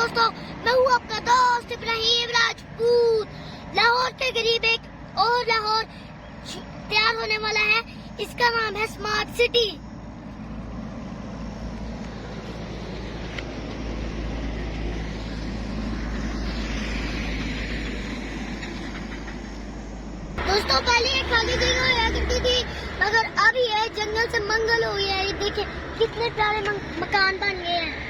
दोस्तों, मैं हूँ आपका दोस्त इब्राहिम राजपूत। लाहौर के करीब एक और लाहौर तैयार होने वाला है, इसका नाम है स्मार्ट सिटी। दोस्तों, पहले ये खाली जगह हुआ करती थी, मगर अब ये जंगल से मंगल हो गया है। ये देखिए कितने प्यारे मकान बन गए हैं।